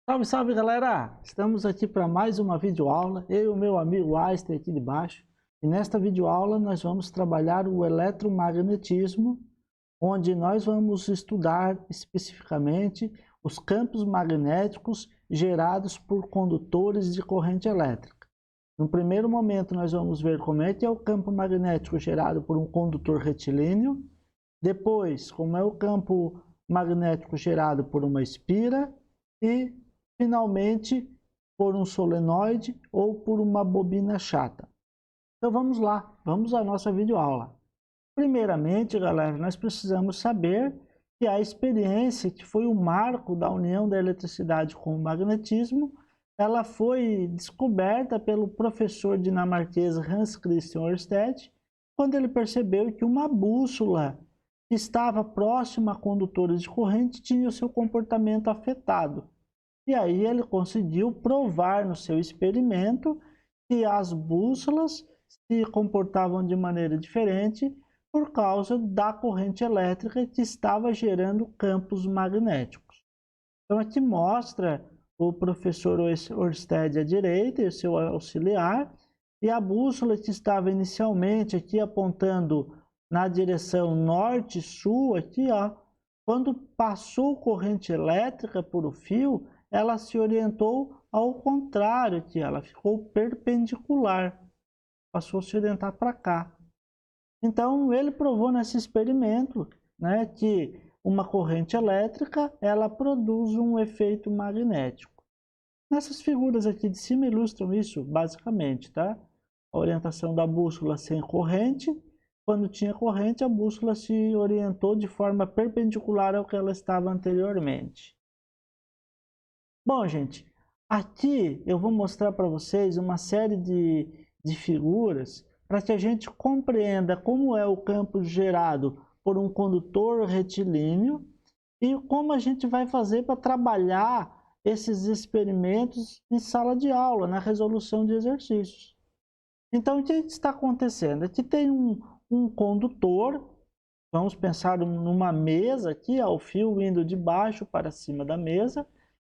Salve, salve galera! Estamos aqui para mais uma videoaula, eu e o meu amigo Einstein aqui de baixo. E nesta videoaula nós vamos trabalhar o eletromagnetismo, onde nós vamos estudar especificamente os campos magnéticos gerados por condutores de corrente elétrica. No primeiro momento nós vamos ver como é que é o campo magnético gerado por um condutor retilíneo, depois como é o campo magnético gerado por uma espira e finalmente por um solenoide ou por uma bobina chata. Então vamos lá, vamos à nossa videoaula. Primeiramente, galera, nós precisamos saber que a experiência que foi o marco da união da eletricidade com o magnetismo, ela foi descoberta pelo professor dinamarquês Hans Christian Ørsted, quando ele percebeu que uma bússola que estava próxima a condutores de corrente tinha o seu comportamento afetado. E aí ele conseguiu provar no seu experimento que as bússolas se comportavam de maneira diferente por causa da corrente elétrica que estava gerando campos magnéticos. Então aqui mostra o professor Ørsted à direita e o seu auxiliar, e a bússola que estava inicialmente aqui apontando na direção norte-sul, aqui, ó, quando passou corrente elétrica por o fio, ela se orientou ao contrário aqui, ela ficou perpendicular, passou a se orientar para cá. Então ele provou nesse experimento, né, que uma corrente elétrica ela produz um efeito magnético. Nessas figuras aqui de cima ilustram isso basicamente, tá? A orientação da bússola sem corrente. Quando tinha corrente, a bússola se orientou de forma perpendicular ao que ela estava anteriormente. Bom, gente, aqui eu vou mostrar para vocês uma série de figuras para que a gente compreenda como é o campo gerado por um condutor retilíneo e como a gente vai fazer para trabalhar esses experimentos em sala de aula, na resolução de exercícios. Então, o que está acontecendo? Aqui tem um condutor, vamos pensar numa mesa aqui, ó, o fio indo de baixo para cima da mesa,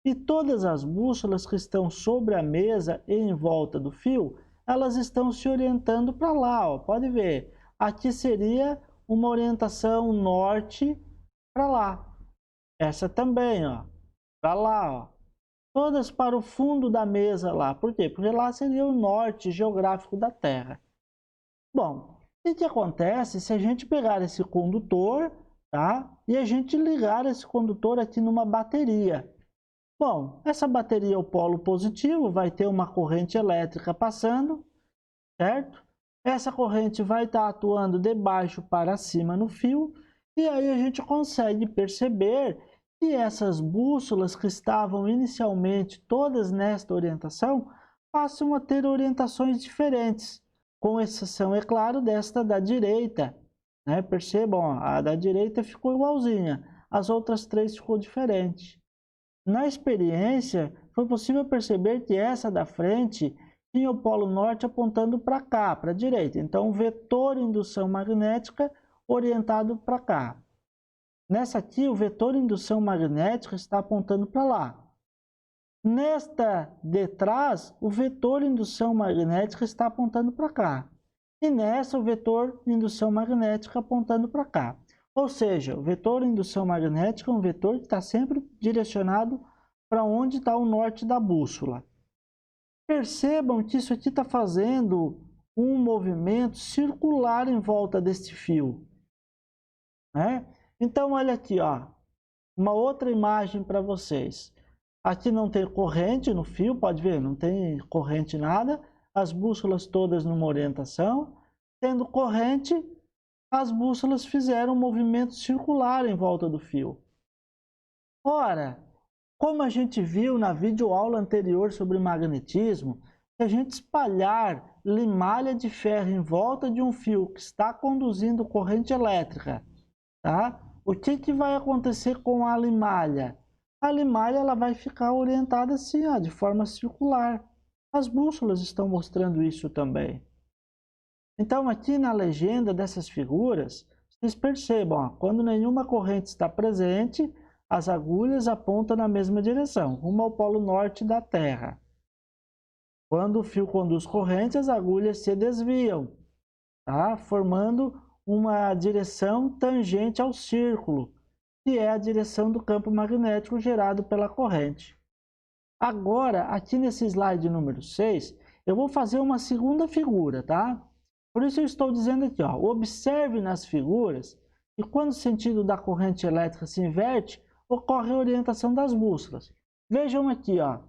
e todas as bússolas que estão sobre a mesa e em volta do fio, elas estão se orientando para lá, ó. Pode ver, aqui seria uma orientação norte para lá. Essa também, ó, para lá, ó. Todas para o fundo da mesa lá. Por quê? Porque lá seria o norte geográfico da Terra. Bom, o que acontece se a gente pegar esse condutor, tá? E a gente ligar esse condutor aqui numa bateria? Bom, essa bateria é o polo positivo, vai ter uma corrente elétrica passando, certo? Essa corrente vai estar atuando de baixo para cima no fio, e aí a gente consegue perceber que essas bússolas que estavam inicialmente todas nesta orientação, passam a ter orientações diferentes, com exceção, é claro, desta da direita, né? Percebam, ó, a da direita ficou igualzinha, as outras três ficou diferente. Na experiência, foi possível perceber que essa da frente tinha o polo norte apontando para cá, para a direita. Então, o vetor indução magnética orientado para cá. Nessa aqui, o vetor indução magnética está apontando para lá. Nesta de trás, o vetor indução magnética está apontando para cá. E nessa, o vetor indução magnética apontando para cá. Ou seja, o vetor indução magnética é um vetor que está sempre direcionado para onde está o norte da bússola. Percebam que isso aqui está fazendo um movimento circular em volta deste fio, né? Então, olha aqui, ó, uma outra imagem para vocês. Aqui não tem corrente no fio, pode ver, não tem corrente nada. As bússolas todas numa orientação. Tendo corrente, as bússolas fizeram um movimento circular em volta do fio. Ora, como a gente viu na videoaula anterior sobre magnetismo, se a gente espalhar limalha de ferro em volta de um fio que está conduzindo corrente elétrica, tá? O que vai acontecer com a limalha? A limalha ela vai ficar orientada assim, ó, de forma circular. As bússolas estão mostrando isso também. Então, aqui na legenda dessas figuras, vocês percebam, ó, quando nenhuma corrente está presente, as agulhas apontam na mesma direção, rumo ao polo norte da Terra. Quando o fio conduz corrente, as agulhas se desviam, tá? Formando uma direção tangente ao círculo, que é a direção do campo magnético gerado pela corrente. Agora, aqui nesse slide número 6, eu vou fazer uma segunda figura, tá? Por isso eu estou dizendo aqui, ó, observe nas figuras que quando o sentido da corrente elétrica se inverte, ocorre a orientação das bússolas. Vejam aqui, ó,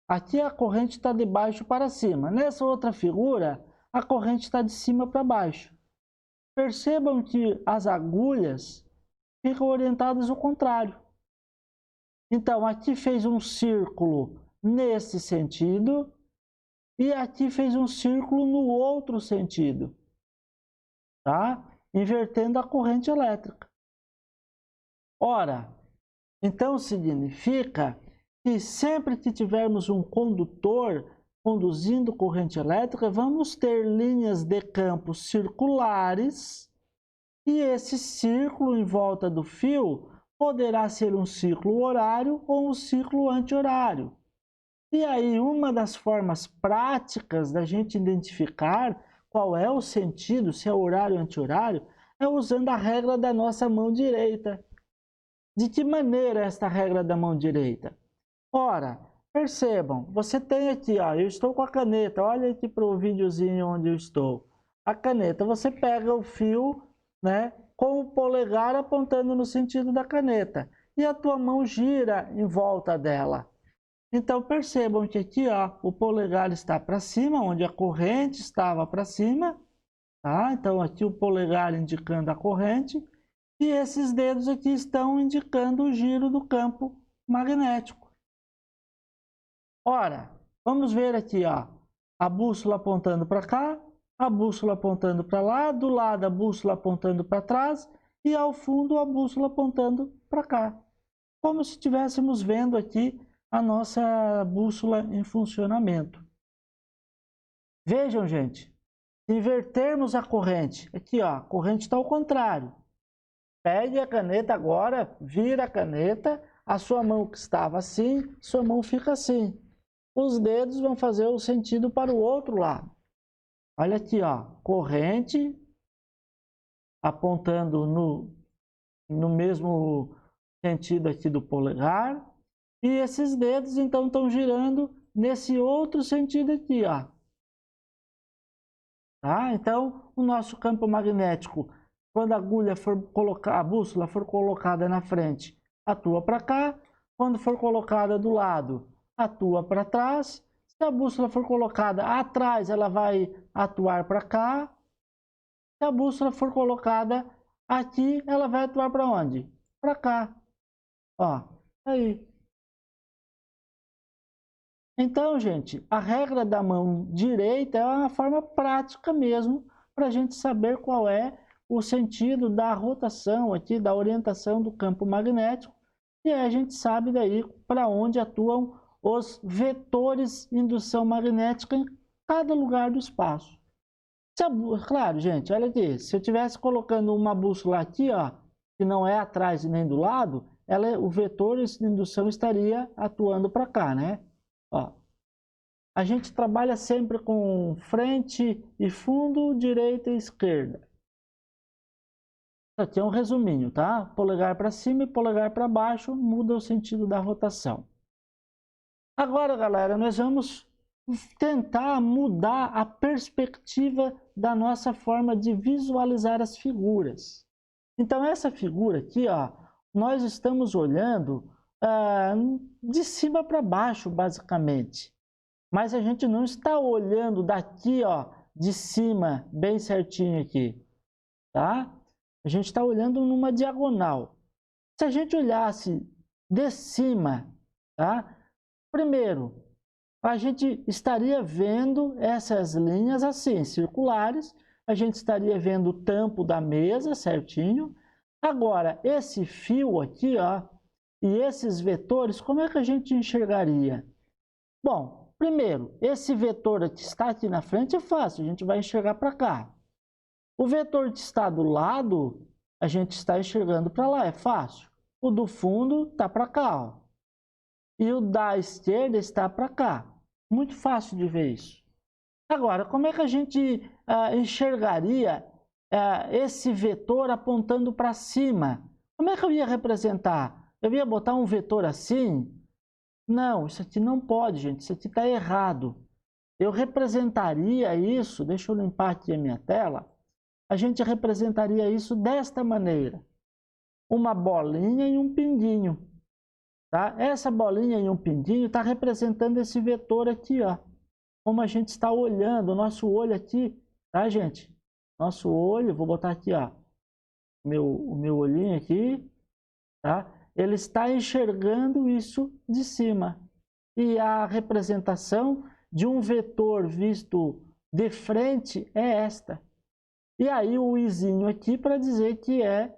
aqui a corrente está de baixo para cima. Nessa outra figura, a corrente está de cima para baixo. Percebam que as agulhas ficam orientadas ao contrário. Então, aqui fez um círculo nesse sentido e aqui fez um círculo no outro sentido, tá? Invertendo a corrente elétrica. Ora, então significa que sempre que tivermos um condutor conduzindo corrente elétrica, vamos ter linhas de campo circulares e esse círculo em volta do fio poderá ser um ciclo horário ou um ciclo anti-horário. E aí, uma das formas práticas da gente identificar qual é o sentido, se é horário ou anti-horário, é usando a regra da nossa mão direita. De que maneira é esta regra da mão direita? Ora, percebam, você tem aqui, ó, eu estou com a caneta, olha aqui para o videozinho onde eu estou. A caneta, você pega o fio, né, com o polegar apontando no sentido da caneta e a tua mão gira em volta dela. Então percebam que aqui, ó, o polegar está para cima, onde a corrente estava para cima, tá? Então aqui o polegar indicando a corrente e esses dedos aqui estão indicando o giro do campo magnético. Ora, vamos ver aqui, ó, a bússola apontando para cá, a bússola apontando para lá, do lado a bússola apontando para trás e ao fundo a bússola apontando para cá. Como se estivéssemos vendo aqui a nossa bússola em funcionamento. Vejam, gente, se invertermos a corrente, aqui ó, a corrente está ao contrário. Pegue a caneta agora, vira a caneta, a sua mão que estava assim, sua mão fica assim. Os dedos vão fazer o sentido para o outro lado. Olha aqui, ó, corrente apontando no mesmo sentido aqui do polegar. E esses dedos, então, estão girando nesse outro sentido aqui, ó. Tá? Então, o nosso campo magnético, quando a agulha for colocar, a bússola for colocada na frente, atua para cá. Quando for colocada do lado, atua para trás. Se a bússola for colocada atrás, ela vai atuar para cá. Se a bússola for colocada aqui, ela vai atuar para onde? Para cá. Ó, aí. Então, gente, a regra da mão direita é uma forma prática mesmo para a gente saber qual é o sentido da rotação aqui, da orientação do campo magnético, e aí a gente sabe daí para onde atuam os vetores de indução magnética em cada lugar do espaço. Claro, gente, olha aqui, se eu estivesse colocando uma bússola aqui, ó, que não é atrás e nem do lado, o vetor de indução estaria atuando para cá, né? Ó, a gente trabalha sempre com frente e fundo, direita e esquerda. Aqui é um resuminho, tá? Polegar para cima e polegar para baixo muda o sentido da rotação. Agora, galera, nós vamos tentar mudar a perspectiva da nossa forma de visualizar as figuras. Então, essa figura aqui, ó, nós estamos olhando de cima para baixo, basicamente. Mas a gente não está olhando daqui, ó, de cima, bem certinho aqui, tá? A gente está olhando numa diagonal. Se a gente olhasse de cima, tá? Primeiro, a gente estaria vendo essas linhas assim, circulares. A gente estaria vendo o tampo da mesa certinho. Agora, esse fio aqui, ó, e esses vetores, como é que a gente enxergaria? Bom, primeiro, esse vetor que está aqui na frente é fácil, a gente vai enxergar para cá. O vetor que está do lado, a gente está enxergando para lá, é fácil. o do fundo está para cá, ó. E o da esquerda está para cá. Muito fácil de ver isso. Agora, como é que a gente enxergaria esse vetor apontando para cima? Como é que eu ia representar? Eu ia botar um vetor assim? Não, isso aqui não pode, gente. Isso aqui está errado. Eu representaria isso, deixa eu limpar aqui a minha tela. A gente representaria isso desta maneira. Uma bolinha e um pinguinho. Tá? Essa bolinha e um pinguinho está representando esse vetor aqui, ó. Como a gente está olhando, o nosso olho aqui, tá, gente? Nosso olho, vou botar aqui, ó, o meu olhinho aqui, tá? Ele está enxergando isso de cima. E a representação de um vetor visto de frente é esta. E aí o izinho aqui para dizer que é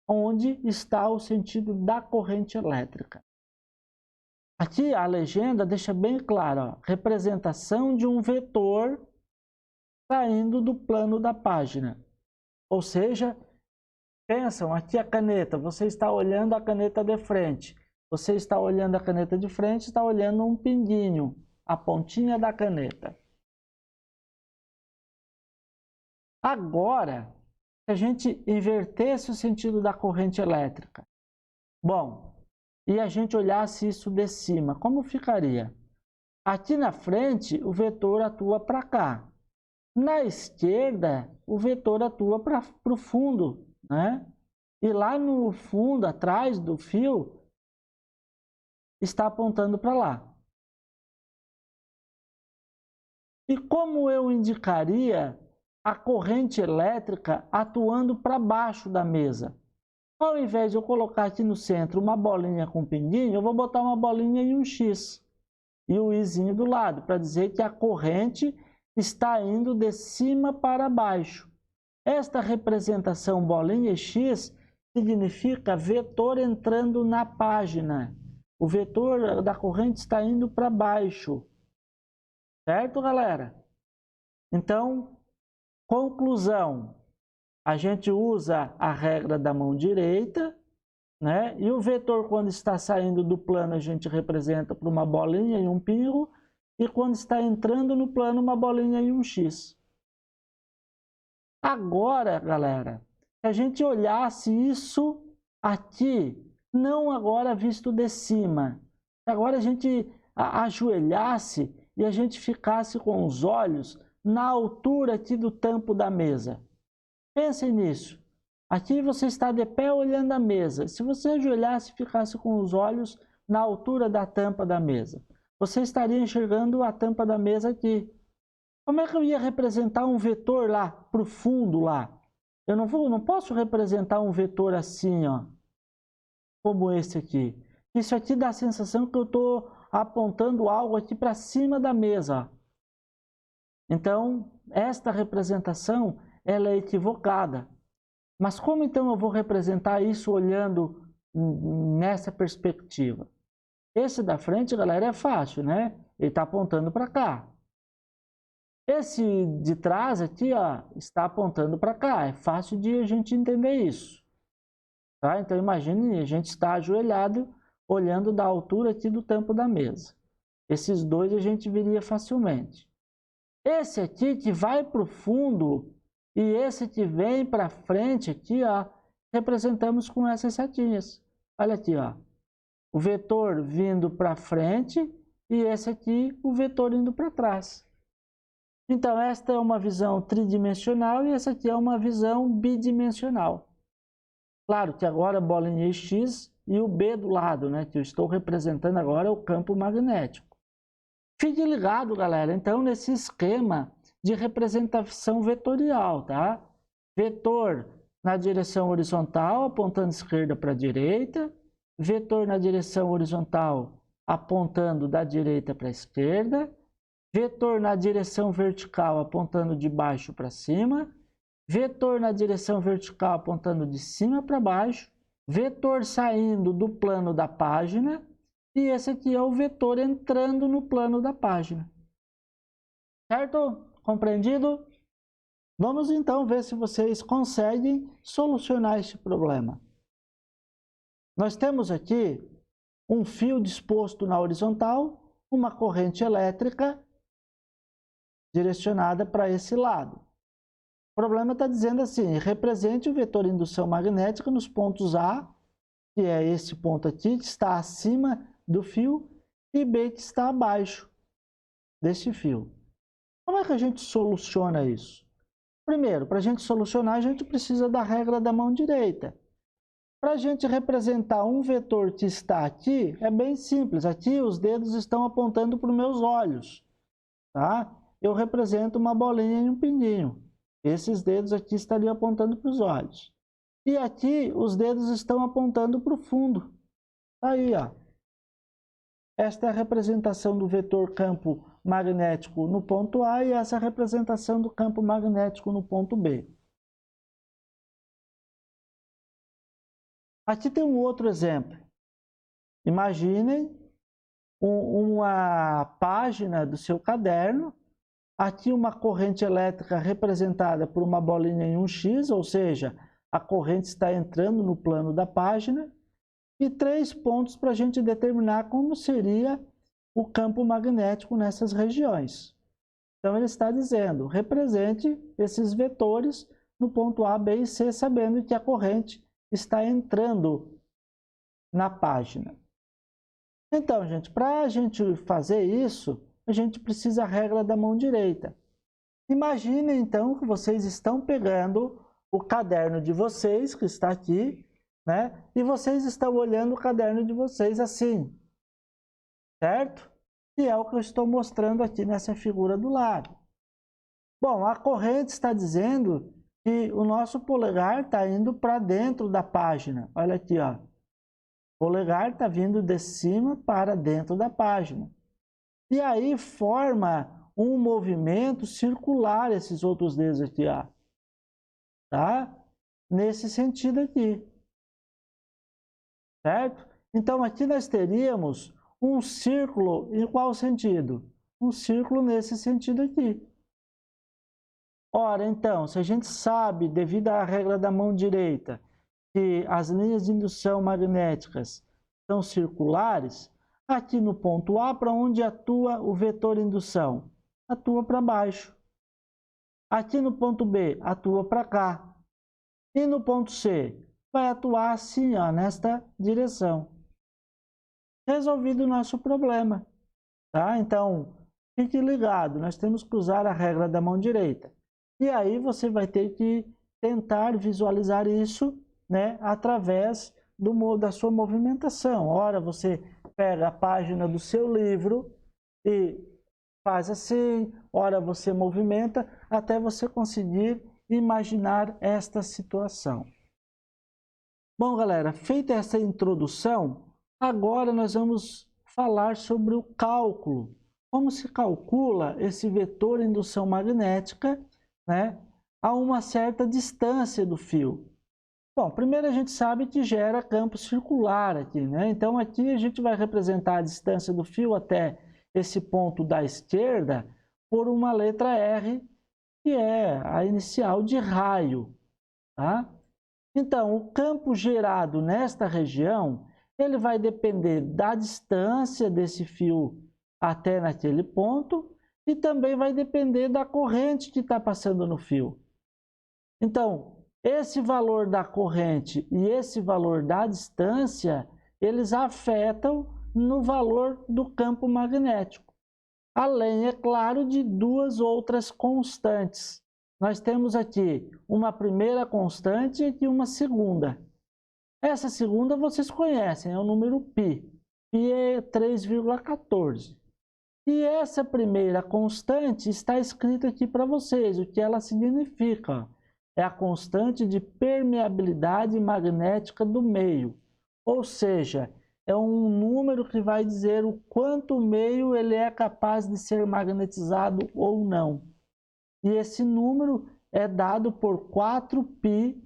onde está o sentido da corrente elétrica. Aqui a legenda deixa bem claro, ó, representação de um vetor saindo do plano da página. Ou seja, pensam, aqui a caneta, você está olhando a caneta de frente. Você está olhando a caneta de frente, está olhando um pinguinho, a pontinha da caneta. Agora, se a gente invertesse o sentido da corrente elétrica, bom, e a gente olhasse isso de cima, como ficaria? Aqui na frente, o vetor atua para cá. Na esquerda, o vetor atua para o fundo, né? E lá no fundo, atrás do fio, está apontando para lá. E como eu indicaria a corrente elétrica atuando para baixo da mesa? Ao invés de eu colocar aqui no centro uma bolinha com pinguinho, eu vou botar uma bolinha e um X. E o Izinho do lado, para dizer que a corrente está indo de cima para baixo. Esta representação bolinha e X significa vetor entrando na página. O vetor da corrente está indo para baixo. Certo, galera? Então, conclusão. A gente usa a regra da mão direita, né? E o vetor, quando está saindo do plano, a gente representa por uma bolinha e um pingo. E quando está entrando no plano, uma bolinha e um X. Agora, galera, se a gente olhasse isso aqui, não agora visto de cima, agora a gente ajoelhasse e a gente ficasse com os olhos na altura aqui do tampo da mesa. Pensem nisso. Aqui você está de pé olhando a mesa. Se você ajoelhasse e ficasse com os olhos na altura da tampa da mesa, você estaria enxergando a tampa da mesa aqui. Como é que eu ia representar um vetor lá, para o fundo lá? Eu não posso representar um vetor assim, ó, como esse aqui. Isso aqui dá a sensação que eu estou apontando algo aqui para cima da mesa. Então, esta representação ela é equivocada. Mas como então eu vou representar isso olhando nessa perspectiva? Esse da frente, galera, é fácil, né? Ele está apontando para cá. Esse de trás aqui, ó, está apontando para cá. É fácil de a gente entender isso. Tá? Então, imagine, a gente está ajoelhado, olhando da altura aqui do tampo da mesa. Esses dois a gente viria facilmente. Esse aqui que vai para o fundo e esse que vem para frente aqui, ó, representamos com essas setinhas. Olha aqui, ó. O vetor vindo para frente e esse aqui, o vetor indo para trás. Então, esta é uma visão tridimensional e essa aqui é uma visão bidimensional. Claro que agora a bolinha X e o B do lado, né, que eu estou representando agora é o campo magnético. Fique ligado, galera, então, nesse esquema de representação vetorial, tá? Vetor na direção horizontal, apontando esquerda para a direita. Vetor na direção horizontal, apontando da direita para a esquerda. Vetor na direção vertical, apontando de baixo para cima. Vetor na direção vertical, apontando de cima para baixo. Vetor saindo do plano da página. E esse aqui é o vetor entrando no plano da página. Certo? Compreendido? Vamos então ver se vocês conseguem solucionar esse problema. Nós temos aqui um fio disposto na horizontal, uma corrente elétrica direcionada para esse lado. O problema está dizendo assim, represente o vetor de indução magnética nos pontos A, que é esse ponto aqui, que está acima do fio, e B, que está abaixo desse fio. Como é que a gente soluciona isso? Primeiro, para a gente solucionar, a gente precisa da regra da mão direita. Para a gente representar um vetor que está aqui, é bem simples. Aqui os dedos estão apontando para os meus olhos. Tá? Eu represento uma bolinha e um pininho. Esses dedos aqui estariam apontando para os olhos. E aqui os dedos estão apontando para o fundo. Aí, ó. Esta é a representação do vetor campo magnético no ponto A e essa é a representação do campo magnético no ponto B. Aqui tem um outro exemplo. Imaginem uma página do seu caderno. Aqui uma corrente elétrica representada por uma bolinha em um X, ou seja, a corrente está entrando no plano da página. E 3 pontos para a gente determinar como seria o campo magnético nessas regiões. Então ele está dizendo, represente esses vetores no ponto A, B e C, sabendo que a corrente está entrando na página. Então, gente, para a gente fazer isso, a gente precisa da regra da mão direita. Imaginem, então, que vocês estão pegando o caderno de vocês, que está aqui, né? E vocês estão olhando o caderno de vocês assim, certo? E é o que eu estou mostrando aqui nessa figura do lado. Bom, a corrente está dizendo que o nosso polegar está indo para dentro da página. Olha aqui, ó. O polegar está vindo de cima para dentro da página. E aí forma um movimento circular esses outros dedos aqui, ó. Tá? Nesse sentido aqui. Certo? Então aqui nós teríamos um círculo em qual sentido? Um círculo nesse sentido aqui. Ora, então, se a gente sabe, devido à regra da mão direita, que as linhas de indução magnéticas são circulares, aqui no ponto A, para onde atua o vetor indução? Atua para baixo. Aqui no ponto B, atua para cá. E no ponto C, vai atuar assim, ó, nesta direção. Resolvido o nosso problema. Tá? Então, fique ligado, nós temos que usar a regra da mão direita. E aí você vai ter que tentar visualizar isso, né, através da sua movimentação. Ora, você pega a página do seu livro e faz assim, ora você movimenta, até você conseguir imaginar esta situação. Bom, galera, feita essa introdução, agora nós vamos falar sobre o cálculo. Como se calcula esse vetor de indução magnética, né, a uma certa distância do fio. Bom, primeiro a gente sabe que gera campo circular aqui, né? Então aqui a gente vai representar a distância do fio até esse ponto da esquerda por uma letra R, que é a inicial de raio, tá? Então, o campo gerado nesta região, ele vai depender da distância desse fio até naquele ponto e também vai depender da corrente que está passando no fio. Então, esse valor da corrente e esse valor da distância, eles afetam no valor do campo magnético. Além, é claro, de duas outras constantes. Nós temos aqui uma primeira constante e aqui uma segunda. Essa segunda vocês conhecem, é o número π. π é 3,14. E essa primeira constante está escrita aqui para vocês, o que ela significa. É a constante de permeabilidade magnética do meio. Ou seja, é um número que vai dizer o quanto o meio ele é capaz de ser magnetizado ou não. E esse número é dado por 4π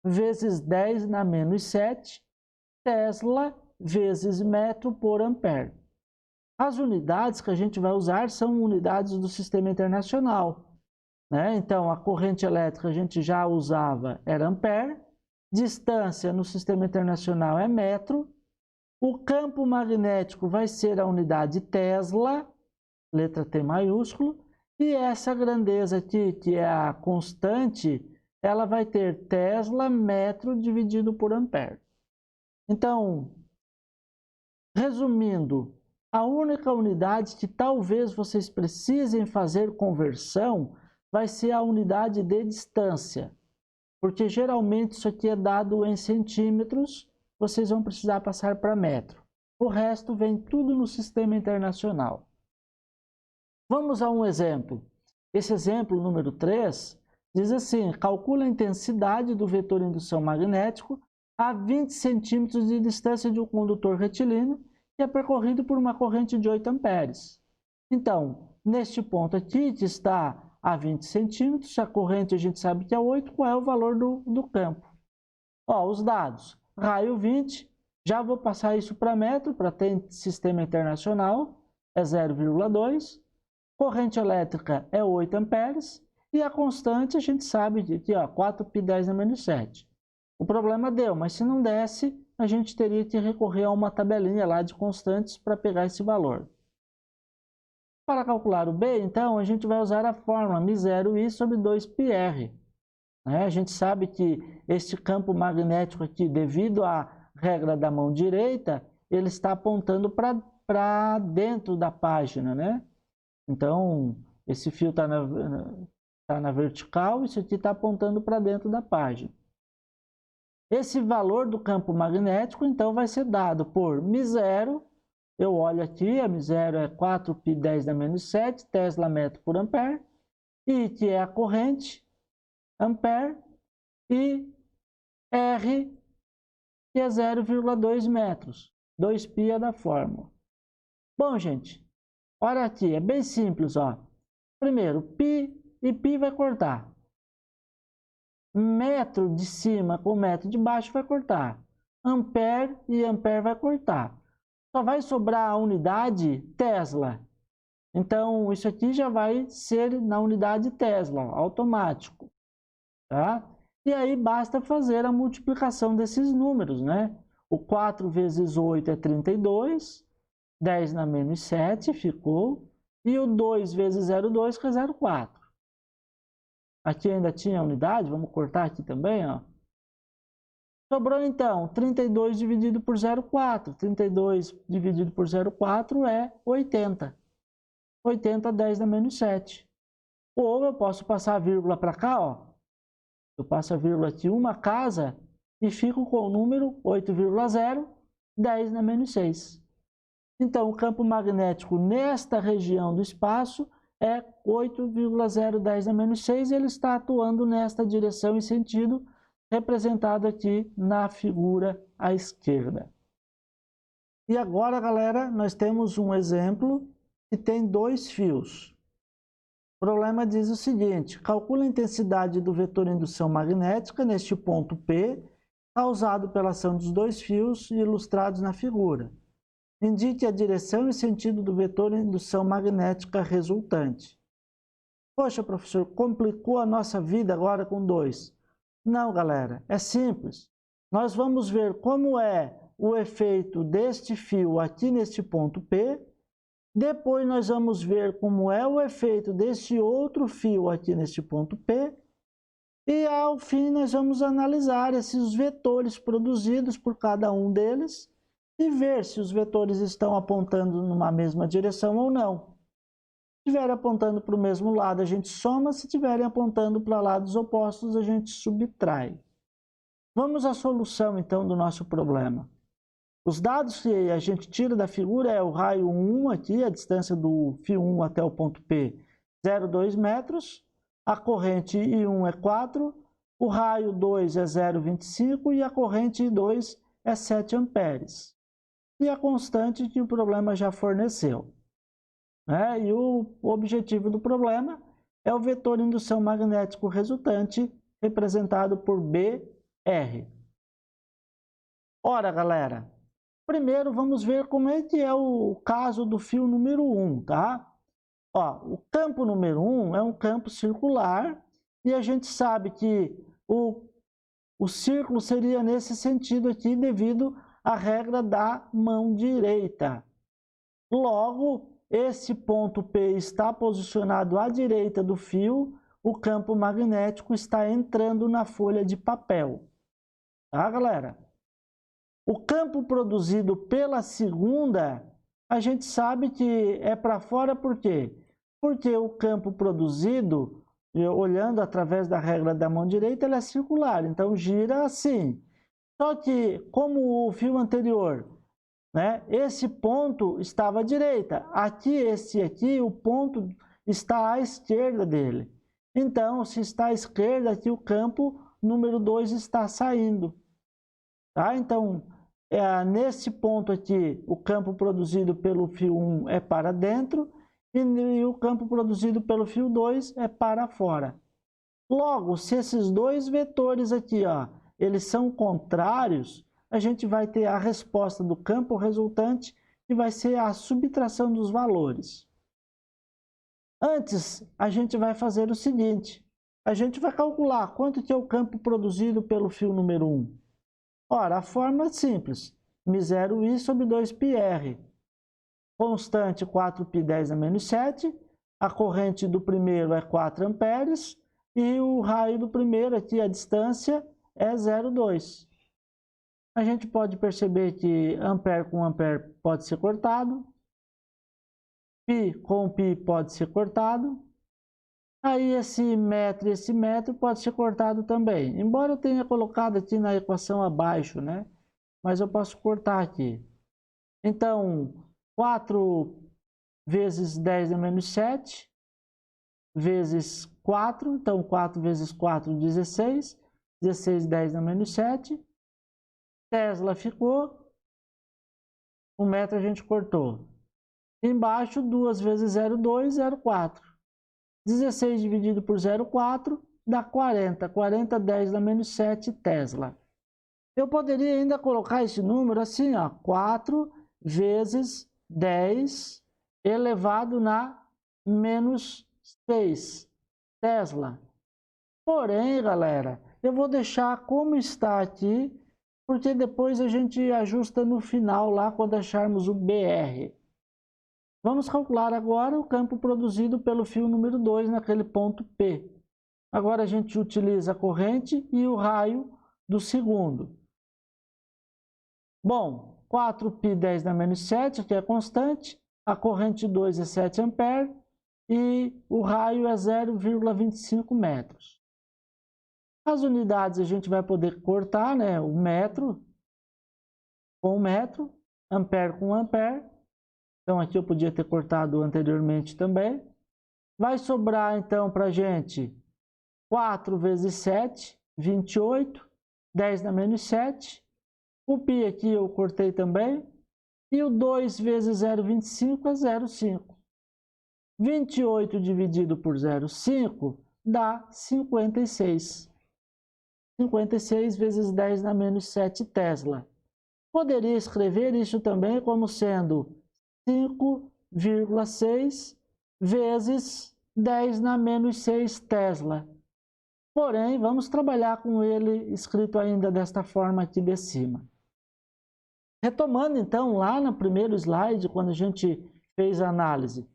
vezes 10 na menos 7 Tesla vezes metro por ampere. As unidades que a gente vai usar são unidades do Sistema Internacional, né? Então, a corrente elétrica a gente já usava, era ampere, distância no sistema internacional é metro, o campo magnético vai ser a unidade Tesla, letra T maiúsculo, e essa grandeza aqui, que é a constante, ela vai ter Tesla metro dividido por ampere. Então, resumindo, a única unidade que talvez vocês precisem fazer conversão vai ser a unidade de distância, porque geralmente isso aqui é dado em centímetros, vocês vão precisar passar para metro. O resto vem tudo no sistema internacional. Vamos a um exemplo. Esse exemplo, número 3, diz assim: calcula a intensidade do vetor indução magnético a 20 centímetros de distância de um condutor retilíneo que é percorrido por uma corrente de 8 amperes. Então, neste ponto aqui, que está a 20 centímetros, a corrente a gente sabe que é 8, qual é o valor do campo? Ó, os dados, raio 20, já vou passar isso para metro, para ter sistema internacional, é 0,2, corrente elétrica é 8 amperes, e a constante a gente sabe que ó, 4π10 a menos 7. O problema deu, mas se não desse, a gente teria que recorrer a uma tabelinha lá de constantes para pegar esse valor. Para calcular o B, então, a gente vai usar a fórmula μ0i sobre 2πr. A gente sabe que este campo magnético aqui, devido à regra da mão direita, ele está apontando para dentro da página, né? Então, esse fio está na vertical, isso aqui está apontando para dentro da página. Esse valor do campo magnético, então, vai ser dado por μ0, eu olho aqui, a μ0 é 4π10 a menos 7, Tesla metro por ampere, I, que é a corrente, ampere, e R, que é 0,2 metros, 2π é da fórmula. Bom, gente, olha aqui, é bem simples, ó. Primeiro, π e π vai cortar. Metro de cima com metro de baixo vai cortar. Ampere e ampere vai cortar. Só vai sobrar a unidade Tesla. Então, isso aqui já vai ser na unidade Tesla, automático. Tá? E aí basta fazer a multiplicação desses números, né? O 4 vezes 8 é 32, 10 na menos 7 ficou, e o 2 vezes 0,2 que é 0,4. Aqui ainda tinha a unidade, vamos cortar aqui também, ó. Sobrou então 32 dividido por 0,4. 32 dividido por 0,4 é 80. 80, 10 na menos 7. Ou eu posso passar a vírgula para cá, ó. Eu passo a vírgula aqui uma casa e fico com o número 8,0, 10 na menos 6. Então, o campo magnético nesta região do espaço é 8,010 a menos 6, e ele está atuando nesta direção e sentido, representado aqui na figura à esquerda. E agora, galera, nós temos um exemplo que tem 2 fios. O problema diz o seguinte: calcula a intensidade do vetor indução magnética neste ponto P, causado pela ação dos 2 fios ilustrados na figura. Indique a direção e sentido do vetor indução magnética resultante. Poxa, professor, complicou a nossa vida agora com 2. Não, galera, é simples. Nós vamos ver como é o efeito deste fio aqui neste ponto P. Depois nós vamos ver como é o efeito deste outro fio aqui neste ponto P. E ao fim nós vamos analisar esses vetores produzidos por cada um deles e ver se os vetores estão apontando numa mesma direção ou não. Se estiverem apontando para o mesmo lado, a gente soma. Se estiverem apontando para lados opostos, a gente subtrai. Vamos à solução, então, do nosso problema. Os dados que a gente tira da figura é o raio 1 aqui, a distância do fio 1 até o ponto P, 0,2 metros. A corrente I1 é 4, o raio 2 é 0,25 e a corrente I2 é 7 amperes. E a constante que o problema já forneceu. E o objetivo do problema é o vetor indução magnético resultante, representado por BR. Ora, galera, primeiro vamos ver como é que é o caso do fio número 1, tá? Ó, o campo número 1 é um campo circular e a gente sabe que o o círculo seria nesse sentido aqui, devido à regra da mão direita. Logo, esse ponto P está posicionado à direita do fio, o campo magnético está entrando na folha de papel. Tá, galera? O campo produzido pela segunda, a gente sabe que é para fora por quê? Porque o campo produzido, olhando através da regra da mão direita, ele é circular, então gira assim. Só que, como o fio anterior, né, esse ponto estava à direita, esse aqui, o ponto está à esquerda dele. Então, se está à esquerda, aqui o campo número 2 está saindo. Tá? Então, nesse ponto aqui, o campo produzido pelo fio 1 é para dentro e o campo produzido pelo fio 2 é para fora. Logo, se esses dois vetores aqui, ó, eles são contrários, a gente vai ter a resposta do campo resultante, que vai ser a subtração dos valores. Antes, a gente vai fazer o seguinte, a gente vai calcular quanto que é o campo produzido pelo fio número 1. Ora, a fórmula é simples, μ0i sobre 2πr. Constante 4π10 a menos 7, a corrente do primeiro é 4 amperes, e o raio do primeiro, aqui a distância, é 0,2. A gente pode perceber que ampere com ampere pode ser cortado, π com π pode ser cortado, aí esse metro pode ser cortado também. Embora eu tenha colocado aqui na equação abaixo, né? Mas eu posso cortar aqui. Então, 4 vezes 10 a menos 7, vezes 4, então 4 vezes 4, 16, 16, 10 a menos 7, Tesla ficou, o metro a gente cortou. Embaixo, 2 vezes 0,2, 0,4. 16 dividido por 0,4 dá 40. 40, 10 a menos 7 Tesla. Eu poderia ainda colocar esse número assim, ó, 4 vezes 10 elevado na menos 6 Tesla. Porém, galera, eu vou deixar como está aqui, porque depois a gente ajusta no final lá quando acharmos o BR. Vamos calcular agora o campo produzido pelo fio número 2 naquele ponto P. Agora a gente utiliza a corrente e o raio do segundo. Bom, 4π10 na menos 7, que é constante, a corrente 2 é 7 amperes e o raio é 0,25 metros. As unidades a gente vai poder cortar, né? O metro com metro, ampere com ampere. Então aqui eu podia ter cortado anteriormente também. Vai sobrar então para a gente 4 vezes 7, 28, 10 na menos 7. O π aqui eu cortei também. E o 2 vezes 0,25 é 0,5. 28 dividido por 0,5 dá 56. 56 vezes 10 na menos 7 Tesla. Poderia escrever isso também como sendo 5,6 vezes 10 na menos 6 Tesla. Porém, vamos trabalhar com ele escrito ainda desta forma aqui de cima. Retomando então lá no primeiro slide, quando a gente fez a análise,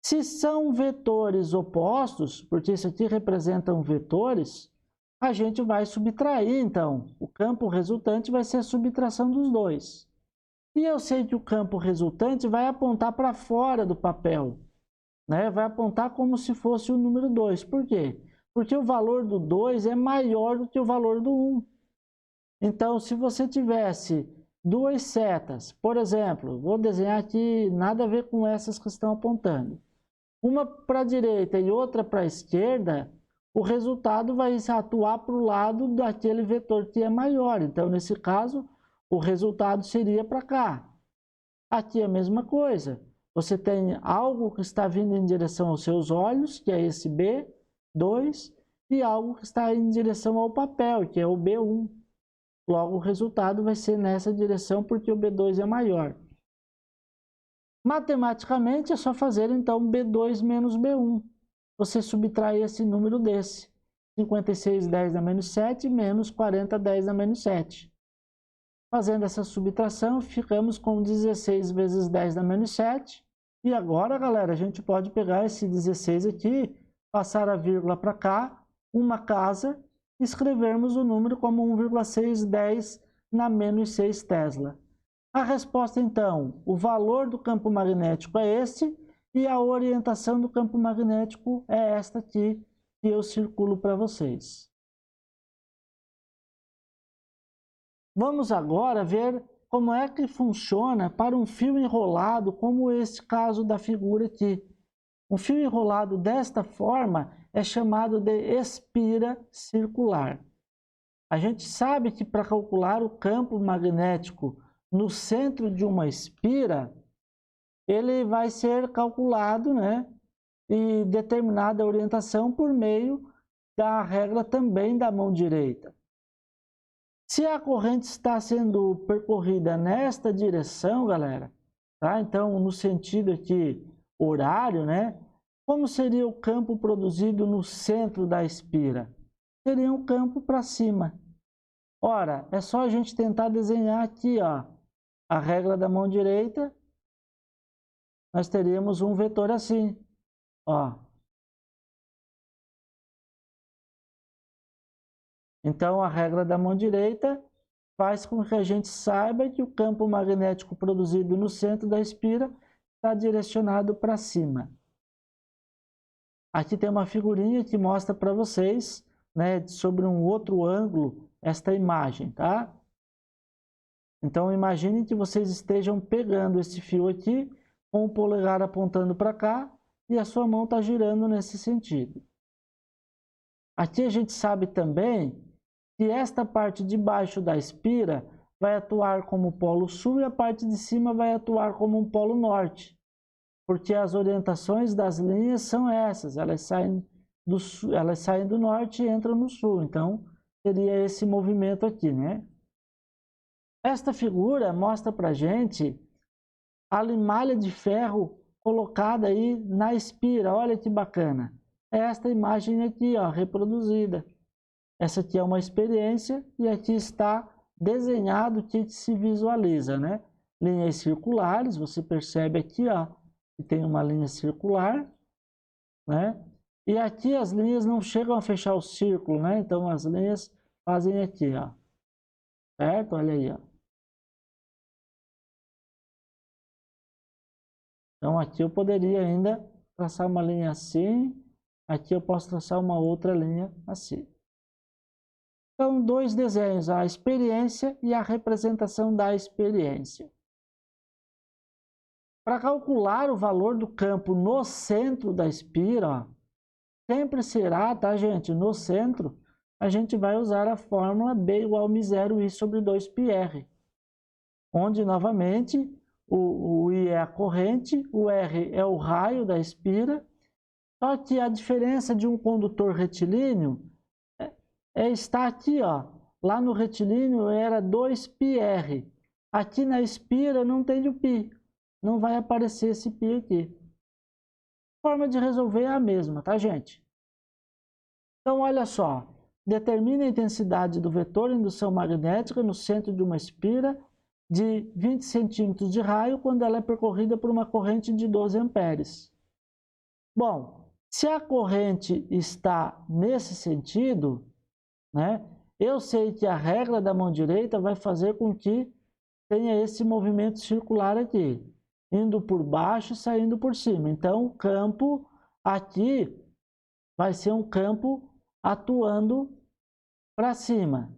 se são vetores opostos, porque isso aqui representam vetores, a gente vai subtrair então. O campo resultante vai ser a subtração dos dois. E eu sei que o campo resultante vai apontar para fora do papel, né? Vai apontar como se fosse o número 2. Por quê? Porque o valor do 2 é maior do que o valor do 1. Então, se você tivesse duas setas, por exemplo, vou desenhar aqui, nada a ver com essas que estão apontando. Uma para a direita e outra para a esquerda, o resultado vai atuar para o lado daquele vetor que é maior. Então, nesse caso, o resultado seria para cá. Aqui é a mesma coisa. Você tem algo que está vindo em direção aos seus olhos, que é esse B2, e algo que está em direção ao papel, que é o B1. Logo, o resultado vai ser nessa direção, porque o B2 é maior. Matematicamente, é só fazer, então, B2 menos B1. Você subtrai esse número desse. 56, 10 na menos 7, menos 40, 10 na menos 7. Fazendo essa subtração, ficamos com 16 vezes 10 na menos 7. E agora, galera, a gente pode pegar esse 16 aqui, passar a vírgula para cá, uma casa, e escrevermos o número como 1,610 na menos 6 Tesla. A resposta, então, o valor do campo magnético é esse, e a orientação do campo magnético é esta aqui, que eu circulo para vocês. Vamos agora ver como é que funciona para um fio enrolado, como esse caso da figura aqui. Um fio enrolado desta forma é chamado de espira circular. A gente sabe que para calcular o campo magnético no centro de uma espira, ele vai ser calculado, né, e determinada a orientação por meio da regra também da mão direita. Se a corrente está sendo percorrida nesta direção, galera, tá? Então, no sentido aqui horário, né? Como seria o campo produzido no centro da espira? Seria um campo para cima. Ora, é só a gente tentar desenhar aqui, ó, a regra da mão direita. Nós teríamos um vetor assim, ó. Então, a regra da mão direita faz com que a gente saiba que o campo magnético produzido no centro da espira está direcionado para cima. Aqui tem uma figurinha que mostra para vocês, né, sobre um outro ângulo, esta imagem, tá? Então, imaginem que vocês estejam pegando esse fio aqui, com o polegar apontando para cá, e a sua mão está girando nesse sentido. Aqui a gente sabe também que esta parte de baixo da espira vai atuar como polo sul e a parte de cima vai atuar como um polo norte, porque as orientações das linhas são essas, elas saem do norte e entram no sul, então seria esse movimento aqui, né? Esta figura mostra para a gente a limalha de ferro colocada aí na espira, olha que bacana. É esta imagem aqui, ó, reproduzida. Essa aqui é uma experiência e aqui está desenhado o que se visualiza, né? Linhas circulares, você percebe aqui, ó, que tem uma linha circular, né? E aqui as linhas não chegam a fechar o círculo, né? Então as linhas fazem aqui, ó. Certo? Olha aí, ó. Então aqui eu poderia ainda traçar uma linha assim, aqui eu posso traçar uma outra linha assim. Então, dois desenhos, a experiência e a representação da experiência. Para calcular o valor do campo no centro da espira, ó, sempre será, tá, gente? No centro, a gente vai usar a fórmula B igual a μ0 I sobre 2πr, onde, novamente, o I é a corrente, o R é o raio da espira, só que a diferença de um condutor retilíneo está aqui, ó. Lá no retilíneo era 2πr. Aqui na espira não tem o π. Não vai aparecer esse π aqui. A forma de resolver é a mesma, tá, gente? Então, olha só. Determine a intensidade do vetor indução magnética no centro de uma espira de 20 centímetros de raio quando ela é percorrida por uma corrente de 12 amperes. Bom, se a corrente está nesse sentido, né, eu sei que a regra da mão direita vai fazer com que tenha esse movimento circular aqui, indo por baixo e saindo por cima. Então, o campo aqui vai ser um campo atuando para cima.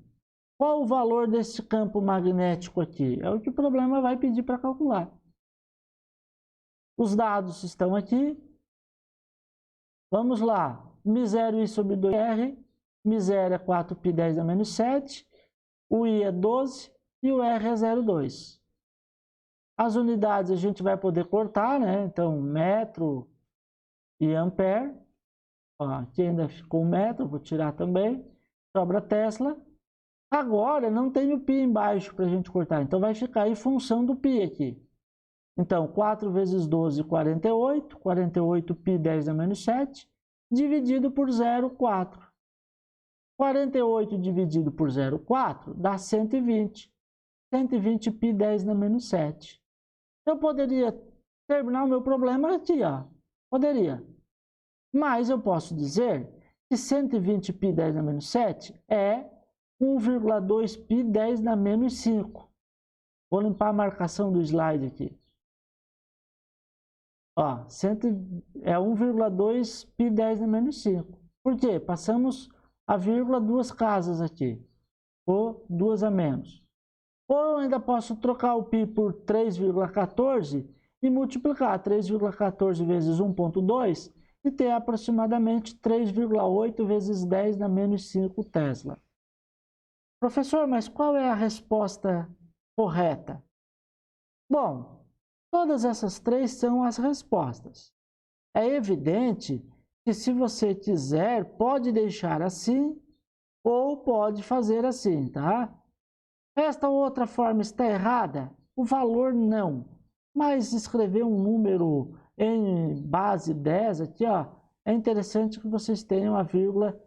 Qual o valor desse campo magnético aqui? É o que o problema vai pedir para calcular. Os dados estão aqui. Vamos lá. μ0 I sobre 2R. μ0 é 4π 10 a menos 7. O I é 12 e o R é 0,2. As unidades a gente vai poder cortar, né? Então, metro e ampere. Ó, aqui ainda ficou metro, vou tirar também. Sobra Tesla. Agora, não tem o π embaixo para a gente cortar, então vai ficar em função do π aqui. Então, 4 vezes 12, 48. 48π 10 a menos 7, dividido por 0,4. 48 dividido por 0,4 dá 120. 120 π 10 na menos 7. Eu poderia terminar o meu problema aqui, ó. Poderia. Mas eu posso dizer que 120 π 10 na menos 7 é 1,2 π 10 na menos 5. Vou limpar a marcação do slide aqui. Ó, é 1,2 π 10 na menos 5. Por quê? Passamos a vírgula duas casas aqui, ou duas a menos. Ou eu ainda posso trocar o π por 3,14 e multiplicar 3,14 vezes 1,2 e ter aproximadamente 3,8 vezes 10 na menos 5 Tesla. Professor, mas qual é a resposta correta? Bom, todas essas três são as respostas. É evidente que se você quiser, pode deixar assim ou pode fazer assim, tá? Esta outra forma está errada? O valor não. Mas escrever um número em base 10 aqui, ó, é interessante que vocês tenham a vírgula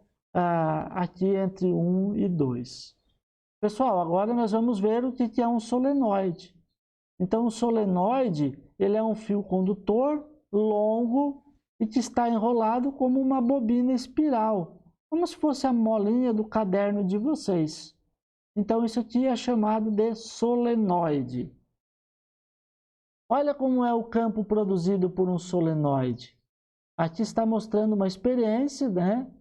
aqui entre 1 e 2. Pessoal, agora nós vamos ver o que é um solenoide. Então, o solenoide, ele é um fio condutor longo e que está enrolado como uma bobina espiral, como se fosse a molinha do caderno de vocês. Então, isso aqui é chamado de solenoide. Olha como é o campo produzido por um solenoide. Aqui está mostrando uma experiência, né?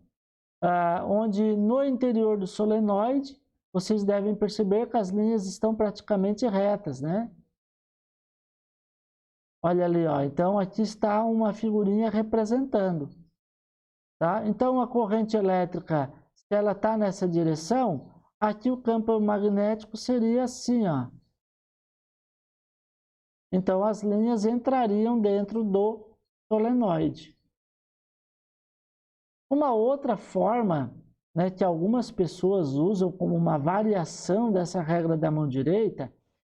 Onde no interior do solenoide, vocês devem perceber que as linhas estão praticamente retas, né? Olha ali, ó. Então, aqui está uma figurinha representando. Tá? Então, a corrente elétrica, se ela está nessa direção, aqui o campo magnético seria assim, ó. Então, as linhas entrariam dentro do solenoide. Uma outra forma, né, que algumas pessoas usam como uma variação dessa regra da mão direita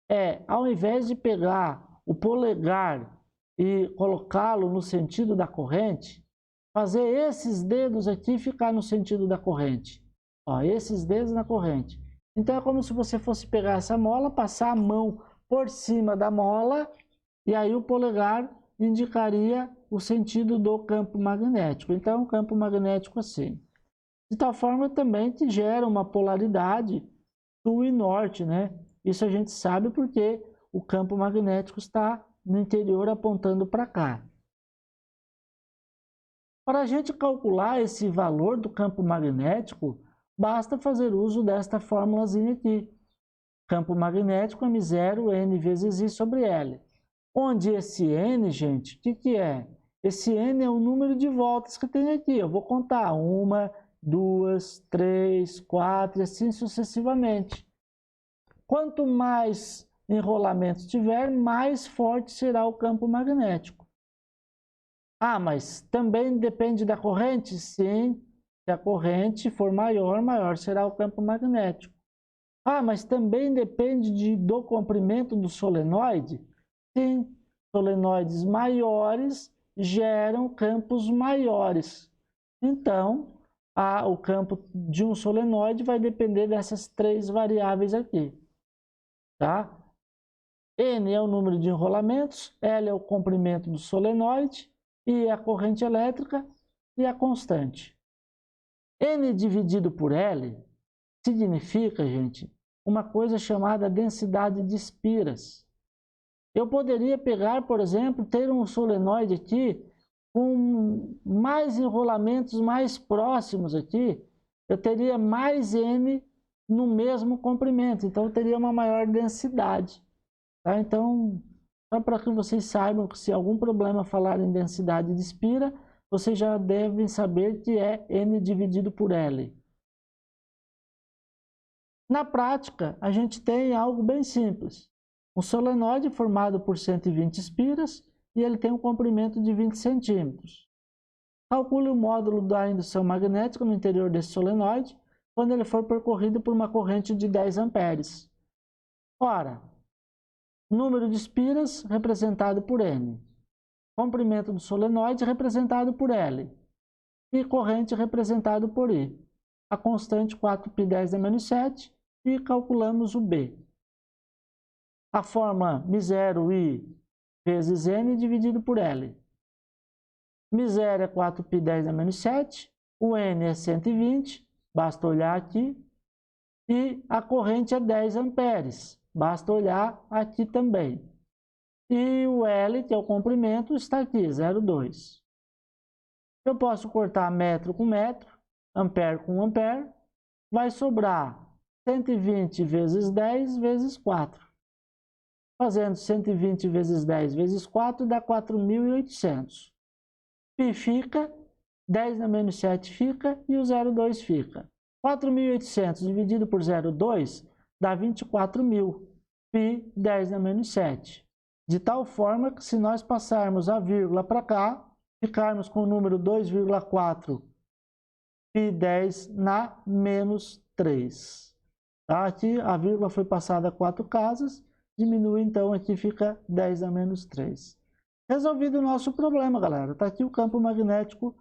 é, ao invés de pegar o polegar e colocá-lo no sentido da corrente, fazer esses dedos aqui ficar no sentido da corrente. Ó, esses dedos na corrente. Então, é como se você fosse pegar essa mola, passar a mão por cima da mola, e aí o polegar indicaria o sentido do campo magnético. Então, o campo magnético assim. De tal forma também que gera uma polaridade sul e norte, né? Isso a gente sabe porque o campo magnético está no interior apontando para cá. Para a gente calcular esse valor do campo magnético, basta fazer uso desta fórmulazinha aqui. Campo magnético é M0 N vezes I sobre L. Onde esse N, gente, o que é? Esse N é o número de voltas que tem aqui. Eu vou contar 1, 2, 3, 4 e assim sucessivamente. Quanto mais enrolamento tiver, mais forte será o campo magnético. Ah, mas também depende da corrente? Sim, se a corrente for maior, maior será o campo magnético. Ah, mas também depende do comprimento do solenoide? Sim, solenoides maiores geram campos maiores. Então, o campo de um solenoide vai depender dessas três variáveis aqui. Tá? N é o número de enrolamentos, L é o comprimento do solenoide, I é a corrente elétrica e a constante. N dividido por L significa, gente, uma coisa chamada densidade de espiras. Eu poderia pegar, por exemplo, ter um solenoide aqui com mais enrolamentos mais próximos aqui, eu teria mais N no mesmo comprimento, então eu teria uma maior densidade. Tá? Então, só para que vocês saibam que se algum problema falar em densidade de espira, vocês já devem saber que é N dividido por L. Na prática, a gente tem algo bem simples. Um solenoide formado por 120 espiras e ele tem um comprimento de 20 centímetros. Calcule o módulo da indução magnética no interior desse solenoide quando ele for percorrido por uma corrente de 10 amperes. Ora, número de espiras representado por N, comprimento do solenoide representado por L e corrente representado por I. a constante 4π10 a menos 7 e calculamos o B. A forma μ0i vezes n dividido por L. μ0 é 4π10 a menos 7, o n é 120, basta olhar aqui, e a corrente é 10 amperes, basta olhar aqui também. E o L, que é o comprimento, está aqui, 0,2. Eu posso cortar metro com metro, ampere com ampere, vai sobrar 120 vezes 10 vezes 4. Fazendo 120 vezes 10 vezes 4 dá 4.800. Π fica, 10 a menos 7 fica e o 0,2 fica. 4.800 dividido por 0,2 dá 24.000. Π 10 a menos 7. De tal forma que se nós passarmos a vírgula para cá, ficarmos com o número 2,4 π 10 na menos 3. Tá? Aqui a vírgula foi passada 4 casas, diminui então, aqui fica 10 a menos 3. Resolvido o nosso problema, galera. Está aqui o campo magnético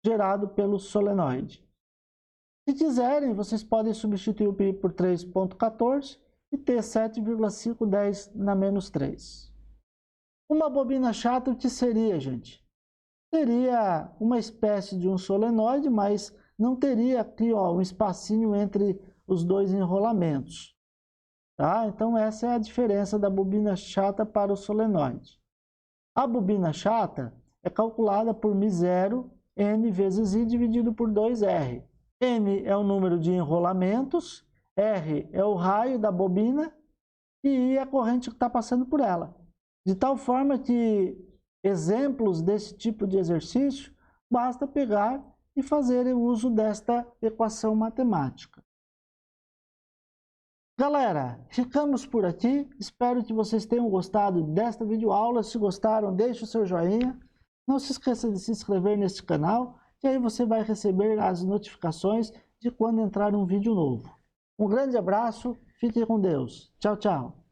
gerado pelo solenoide. Se quiserem, vocês podem substituir o π por 3,14 e ter 7,510 na menos 3. Uma bobina chata, o que seria, gente? Seria uma espécie de um solenoide, mas não teria aqui ó, um espacinho entre os dois enrolamentos. Tá? Então, essa é a diferença da bobina chata para o solenoide. A bobina chata é calculada por μ0, n vezes i dividido por 2r. N é o número de enrolamentos, R é o raio da bobina e I é a corrente que está passando por ela. De tal forma que exemplos desse tipo de exercício, basta pegar e fazer uso desta equação matemática. Galera, ficamos por aqui. Espero que vocês tenham gostado desta videoaula. Se gostaram, deixe o seu joinha. Não se esqueça de se inscrever neste canal, que aí você vai receber as notificações de quando entrar um vídeo novo. Um grande abraço, fique com Deus. Tchau, tchau.